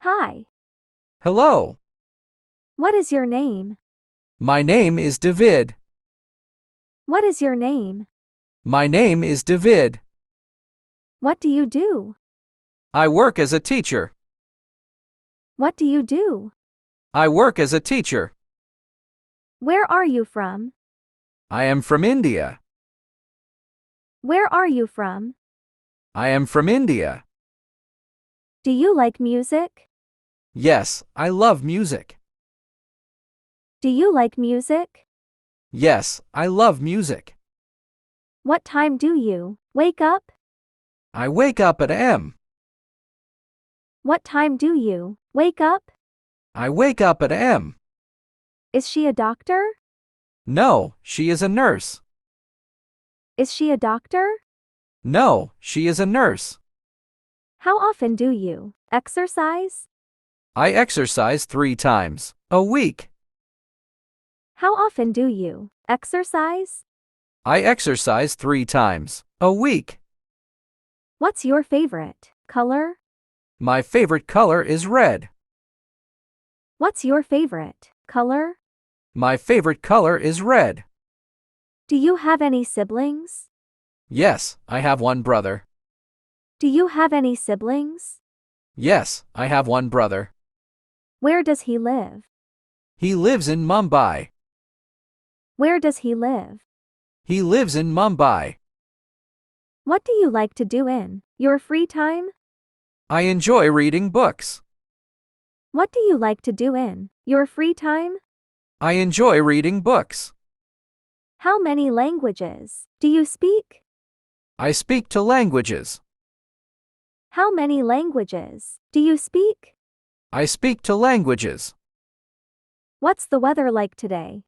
Hi. Hello, What is your name? my name is David. What is your name? My name is David. What do you do? I work as a teacher. What do you do? I work as a teacher. Where are you from? I am from India. Where are you from? I am from India. Do you like music? Yes, I love music. Do you like music? Yes, I love music. What time do you wake up? I wake up at M. What time do you wake up? I wake up at M. Is she a doctor? No, she is a nurse. Is she a doctor? No, she is a nurse. How often do you exercise? I exercise 3 times a week. How often do you exercise? I exercise 3 times a week. What's your favorite color? My favorite color is red. What's your favorite color? My favorite color is red. Do you have any siblings? Yes, I have one brother. Do you have any siblings? Yes, I have one brother. Where does he live? He lives in Mumbai. Where does he live? He lives in Mumbai. What do you like to do in your free time? I enjoy reading books. What do you like to do in your free time? I enjoy reading books. How many languages do you speak? I speak 2 languages. How many languages do you speak? I speak 2 languages. What's the weather like today?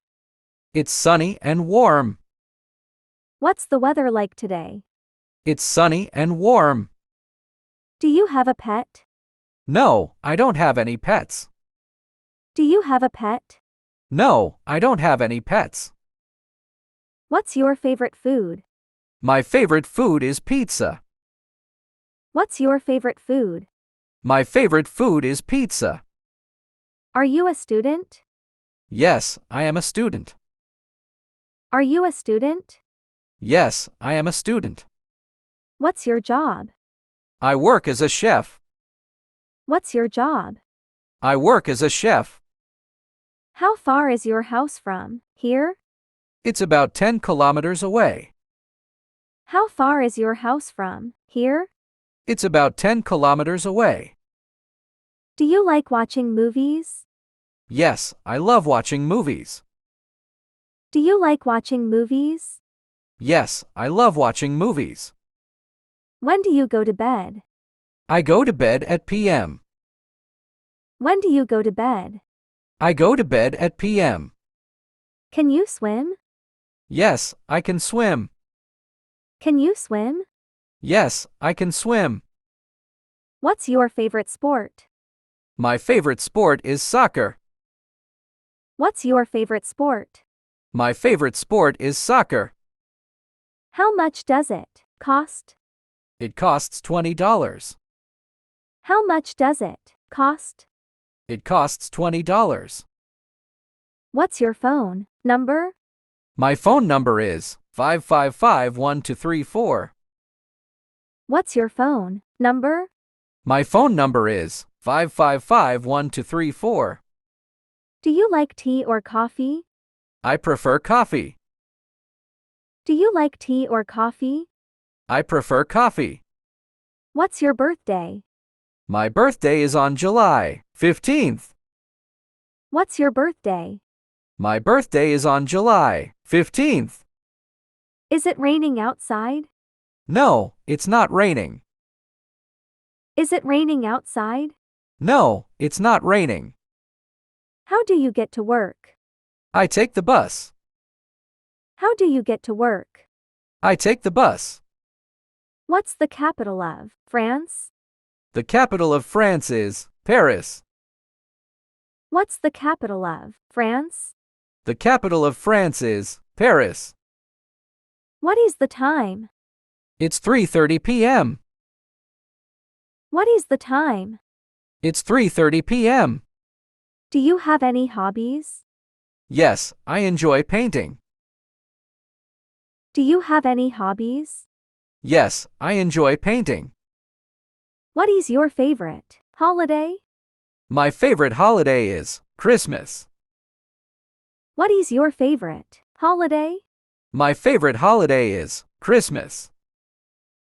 It's sunny and warm. What's the weather like today? It's sunny and warm. Do you have a pet? No, I don't have any pets. Do you have a pet? No, I don't have any pets. What's your favorite food? My favorite food is pizza. What's your favorite food? My favorite food is pizza. Are you a student? Yes, I am a student. Are you a student? Yes, I am a student. What's your job? I work as a chef. What's your job? I work as a chef. How far is your house from here? It's about 10 kilometers away. How far is your house from here? It's about 10 kilometers away. Do you like watching movies? Yes, I love watching movies. Do you like watching movies? Yes, I love watching movies. When do you go to bed? I go to bed at p.m. When do you go to bed? I go to bed at p.m. Can you swim? Yes, I can swim. Can you swim? Yes, I can swim. What's your favorite sport? My favorite sport is soccer. What's your favorite sport? My favorite sport is soccer. How much does it cost? It costs $20. How much does it cost? It costs $20. What's your phone number? My phone number is 555-1234. What's your phone number? My phone number is 555-1234. Do you like tea or coffee? I prefer coffee. Do you like tea or coffee? I prefer coffee. What's your birthday? My birthday is on July 15th. What's your birthday? My birthday is on July 15th. Is it raining outside? No, it's not raining. Is it raining outside? No, it's not raining. How do you get to work? I take the bus. How do you get to work? I take the bus. What's the capital of France? The capital of France is Paris. What's the capital of France? The capital of France is Paris. What is the time? It's 3:30 p.m. What is the time? It's 3:30 p.m. Do you have any hobbies? Yes, I enjoy painting. Do you have any hobbies? Yes, I enjoy painting. What is your favorite holiday? My favorite holiday is Christmas. What is your favorite holiday? My favorite holiday is Christmas.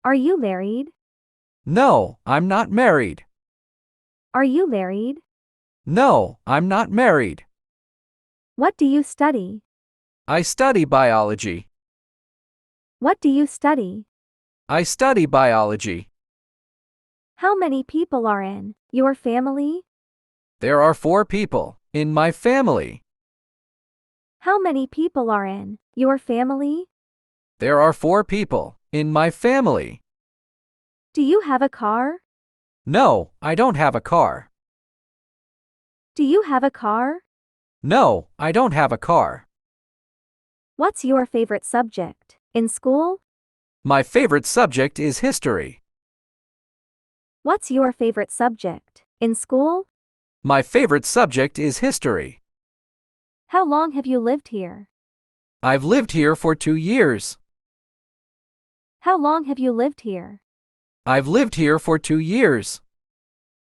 Are you married? No, I'm not married. Are you married? No, I'm not married. What do you study? I study biology. What do you study? I study biology. How many people are in your family? There are 4 people in my family. How many people are in your family? There are 4 people in my family. Do you have a car? No, I don't have a car. Do you have a car? No, I don't have a car. What's your favorite subject in school? My favorite subject is history. What's your favorite subject in school? My favorite subject is history. How long have you lived here? I've lived here for 2 years. How long have you lived here? I've lived here for 2 years.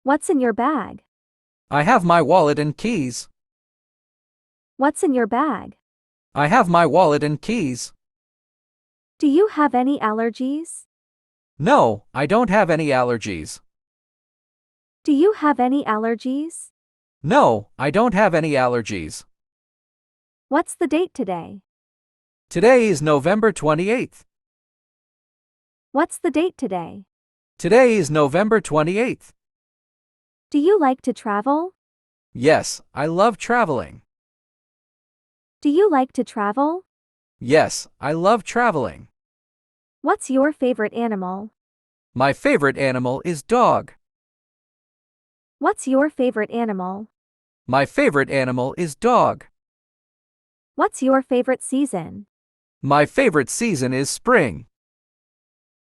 What's in your bag? I have my wallet and keys. What's in your bag? I have my wallet and keys. Do you have any allergies? No, I don't have any allergies. Do you have any allergies? No, I don't have any allergies. What's the date today? Today is November 28th. What's the date today? Today is November 28th. Do you like to travel? Yes, I love traveling. Do you like to travel? Yes, I love traveling. What's your favorite animal? My favorite animal is dog. What's your favorite animal? My favorite animal is dog. What's your favorite season? My favorite season is spring.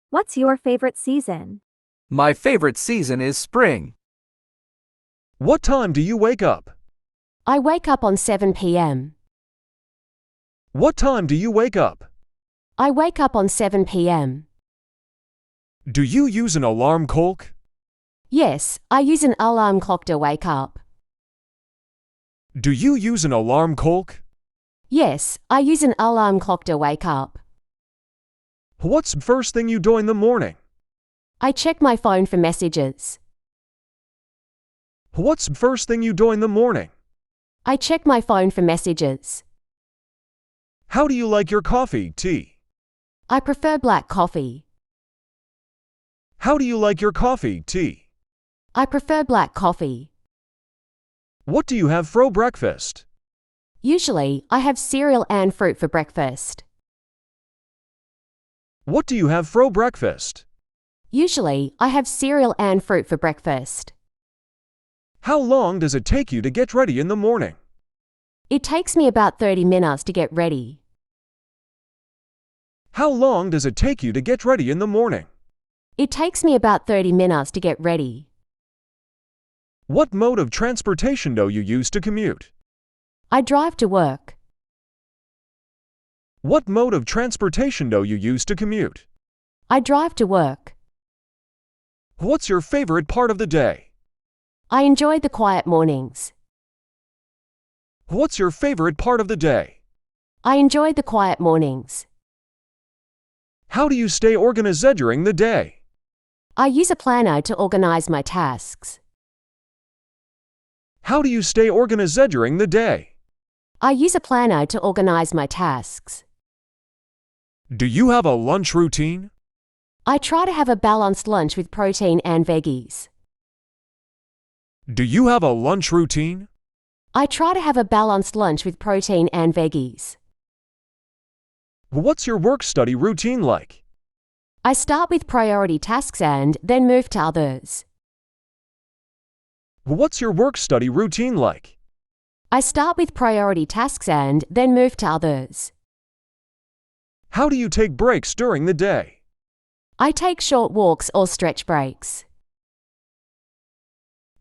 What's your favorite season? My favorite season is spring. What time do you wake up? I wake up on 7 p.m. What time do you wake up? I wake up on 7 p.m. Do you use an alarm clock? Yes, I use an alarm clock to wake up. Do you use an alarm clock? Yes, I use an alarm clock to wake up. What's first thing you do in the morning? I check my phone for messages. What's first thing you do in the morning? I check my phone for messages. How do you like your coffee, tea? I prefer black coffee. How do you like your coffee, tea? I prefer black coffee. What do you have for breakfast? Usually, I have cereal and fruit for breakfast. What do you have for breakfast? Usually, I have cereal and fruit for breakfast. How long does it take you to get ready in the morning? It takes me about 30 minutes to get ready. How long does it take you to get ready in the morning? It takes me about 30 minutes to get ready. What mode of transportation do you use to commute? I drive to work. What mode of transportation do you use to commute? I drive to work. What's your favorite part of the day? I enjoy the quiet mornings. What's your favorite part of the day? I enjoy the quiet mornings. How do you stay organized during the day? I use a planner to organize my tasks. How do you stay organized during the day? I use a planner to organize my tasks. Do you have a lunch routine? I try to have a balanced lunch with protein and veggies. Do you have a lunch routine? I try to have a balanced lunch with protein and veggies. What's your work-study routine like? I start with priority tasks and then move to others. What's your work-study routine like? I start with priority tasks and then move to others. How do you take breaks during the day? I take short walks or stretch breaks.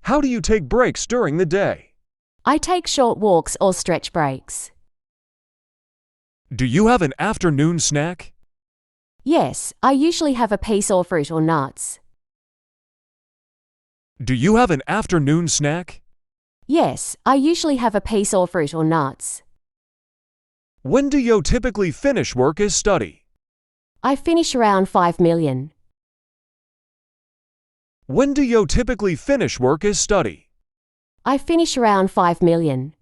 How do you take breaks during the day? I take short walks or stretch breaks. Do you have an afternoon snack? Yes, I usually have a piece or fruit or nuts. Do you have an afternoon snack? Yes, I usually have a piece or fruit or nuts. When do you typically finish work as study? I finish around 5 million. When do you typically finish work as study? I finish around 5 million.